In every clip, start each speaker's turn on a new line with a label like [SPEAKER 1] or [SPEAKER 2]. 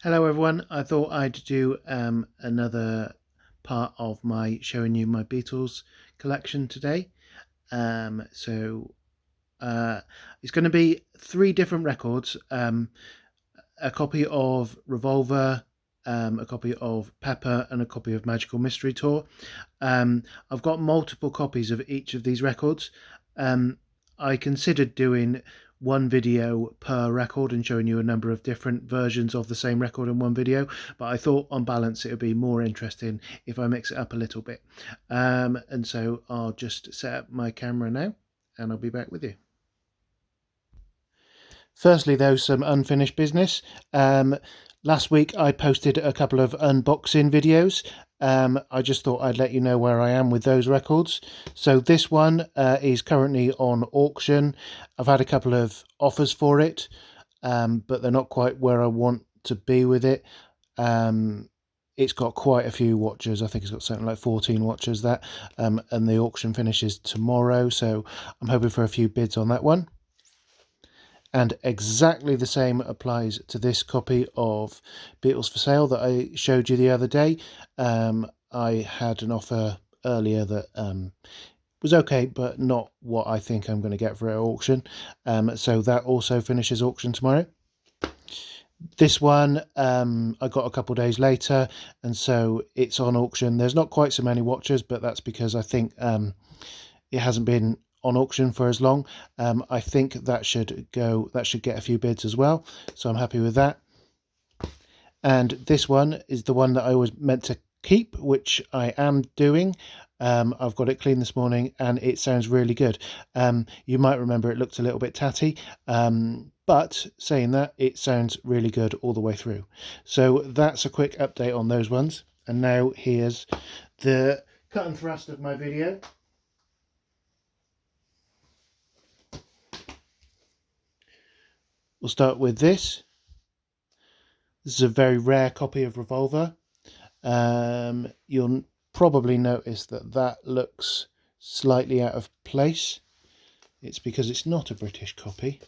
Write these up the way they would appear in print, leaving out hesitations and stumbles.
[SPEAKER 1] Hello everyone, I thought I'd do another part of my showing you my Beatles collection today. So it's going to be three different records, a copy of Revolver, a copy of Pepper and a copy of Magical Mystery Tour. I've got multiple copies of each of these records. I considered doing one video per record and showing you a number of different versions of the same record in one video, but I thought on balance it would be more interesting if I mix it up a little bit. And so I'll just set up my camera now and I'll be back with you. Firstly though, some unfinished business. Last week I posted a couple of unboxing videos. I just thought I'd let you know where I am with those records. So this one is currently on auction. I've had a couple of offers for it, but they're not quite where I want to be with it. It's got quite a few watchers. I think it's got something like 14 watchers, that, and the auction finishes tomorrow, so I'm hoping for a few bids on that one. And exactly the same applies to this copy of Beatles for Sale that I showed you the other day. I had an offer earlier that was okay, but not what I think I'm going to get for at auction. So that also finishes auction tomorrow. This one I got a couple of days later, and so it's on auction. There's not quite so many watchers, but that's because I think it hasn't been on auction for as long. I think that should get a few bids as well, so I'm happy with that. And this one is the one that I was meant to keep, which I am doing. I've got it cleaned this morning and it sounds really good. You might remember it looked a little bit tatty, but saying that, it sounds really good all the way through. So that's a quick update on those ones. And now here's the cut and thrust of my video. We'll start with this. This is a very rare copy of Revolver. You'll probably notice that that looks slightly out of place. It's because it's not a British copy.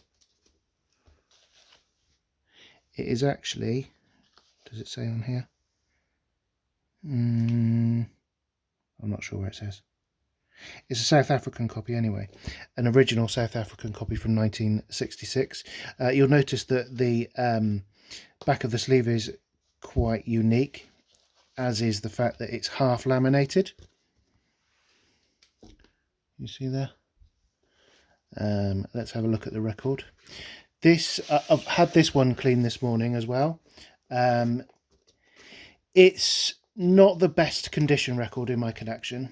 [SPEAKER 1] It is actually, does it say on here? I'm not sure where it says. It's a South African copy anyway, an original South African copy from 1966. You'll notice that the back of the sleeve is quite unique, as is the fact that it's half laminated. You see there? Let's have a look at the record. This I've had this one cleaned this morning as well. It's not the best condition record in my collection.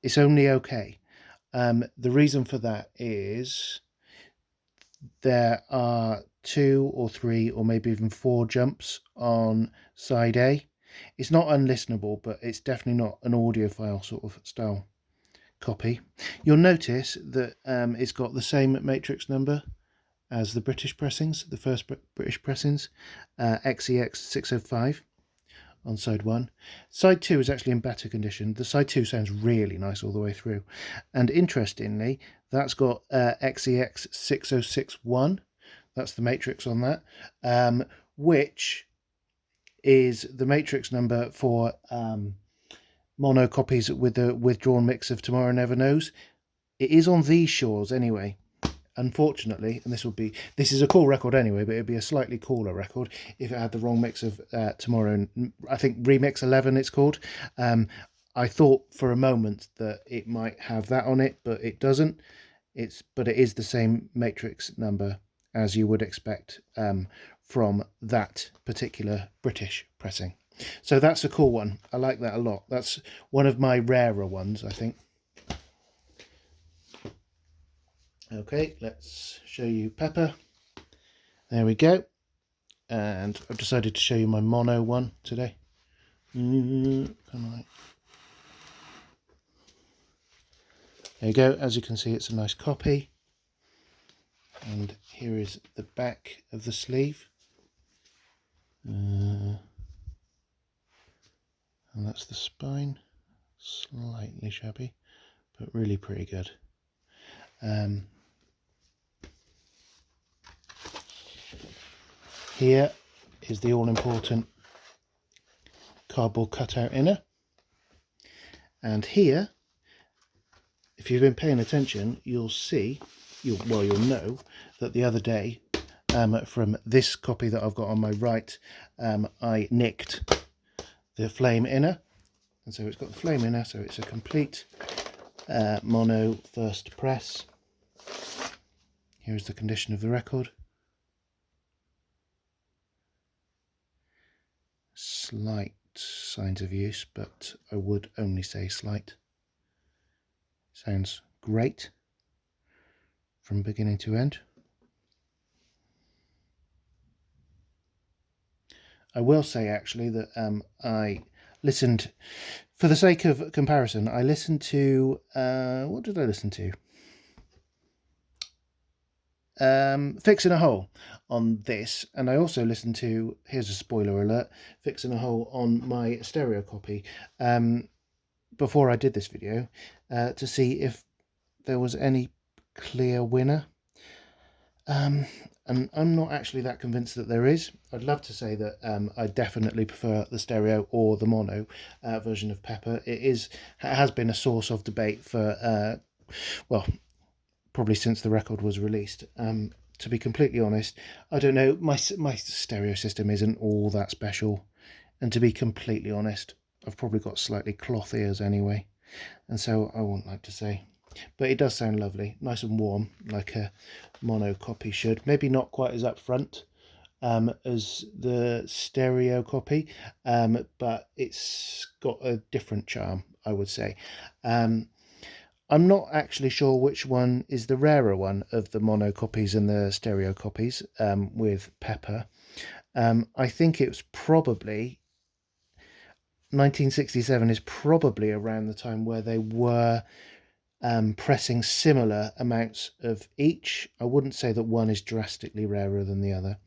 [SPEAKER 1] It's only okay. The reason for that is there are 2 or 3 or maybe even 4 jumps on side A. It's not unlistenable, but it's definitely not an audiophile sort of style copy. You'll notice that it's got the same matrix number as the British pressings, the first British pressings, XEX 605 on side 1. Side 2 is actually in better condition. The side 2 sounds really nice all the way through. And interestingly, that's got XEX 6061. That's the matrix on that, which is the matrix number for mono copies with the withdrawn mix of Tomorrow Never Knows. It is on these shores anyway. Unfortunately, and this is a cool record anyway, but it'd be a slightly cooler record if it had the wrong mix of Tomorrow. I think Remix 11 it's called. I thought for a moment that it might have that on it, but it doesn't. But it is the same matrix number as you would expect from that particular British pressing. So that's a cool one. I like that a lot. That's one of my rarer ones, I think. Okay, let's show you Pepper. There we go. And I've decided to show you my mono one today. There you go. As you can see, it's a nice copy. And here is the back of the sleeve. And that's the spine. Slightly shabby, but really pretty good. Here is the all-important cardboard cutout inner. And here, if you've been paying attention, you'll see, you'll know that the other day, from this copy that I've got on my right, I nicked the flame inner. And so it's got the flame inner, so it's a complete mono first press. Here's the condition of the record. Slight signs of use, but I would only say slight. Sounds great from beginning to end. I will say actually that I listened, for the sake of comparison, I listened to, what did I listen to? Fixing a Hole on this, and I also listened to, here's a spoiler alert, Fixing a Hole on my stereo copy before I did this video, to see if there was any clear winner, and I'm not actually that convinced that there is. I'd love to say that I definitely prefer the stereo or the mono version of Pepper. It has been a source of debate for well, probably since the record was released. To be completely honest, I don't know, my stereo system isn't all that special, and to be completely honest, I've probably got slightly cloth ears anyway, and so I wouldn't like to say. But it does sound lovely, nice and warm, like a mono copy should. Maybe not quite as upfront as the stereo copy, but it's got a different charm, I would say. I'm not actually sure which one is the rarer one of the mono copies and the stereo copies with Pepper. I think it's probably 1967 is probably around the time where they were pressing similar amounts of each. I wouldn't say that one is drastically rarer than the other.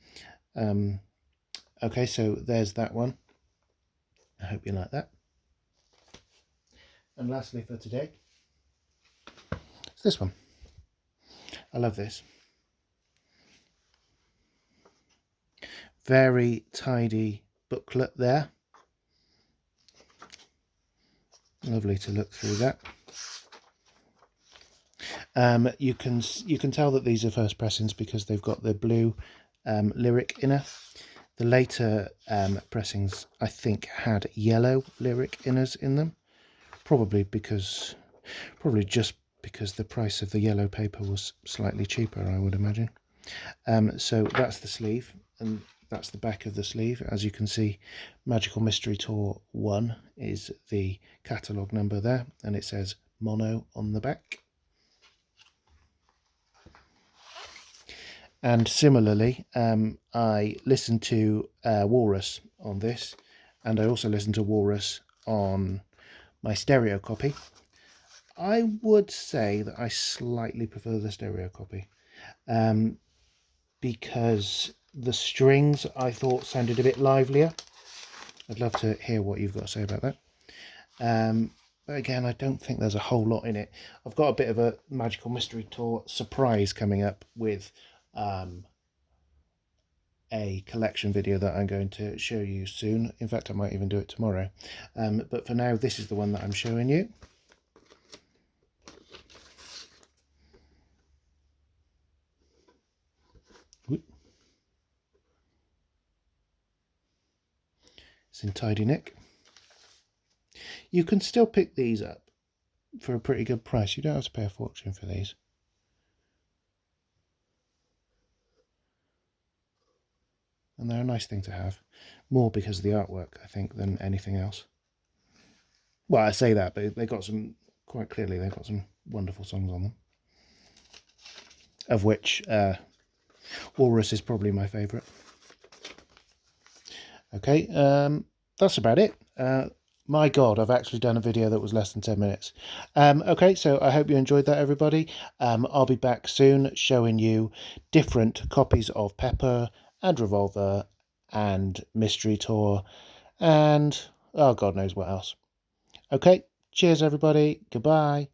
[SPEAKER 1] Okay, so there's that one. I hope you like that. And lastly for today, it's this one. I love this. Very tidy booklet there. Lovely to look through that. You can tell that these are first pressings because they've got the blue lyric inner. The later pressings, I think, had yellow lyric inners in them. Probably just because the price of the yellow paper was slightly cheaper, I would imagine. So that's the sleeve, and that's the back of the sleeve. As you can see, Magical Mystery Tour 1 is the catalogue number there, and it says mono on the back. And similarly, I listened to Walrus on this, and I also listened to Walrus on my stereo copy. I would say that I slightly prefer the stereo copy, because the strings I thought sounded a bit livelier. I'd love to hear what you've got to say about that. But again, I don't think there's a whole lot in it. I've got a bit of a Magical Mystery Tour surprise coming up with a collection video that I'm going to show you soon. In fact, I might even do it tomorrow. But for now, this is the one that I'm showing you. It's in tidy nick. You can still pick these up for a pretty good price. You don't have to pay a fortune for these. And they're a nice thing to have, more because of the artwork, I think, than anything else. Well, I say that, but they got some, quite clearly, they've got some wonderful songs on them, of which Walrus is probably my favourite. Okay, that's about it. My God, I've actually done a video that was less than 10 minutes. Okay, so I hope you enjoyed that, everybody. I'll be back soon showing you different copies of Pepper and Revolver and Mystery Tour and, oh, God knows what else. Okay, cheers, everybody. Goodbye.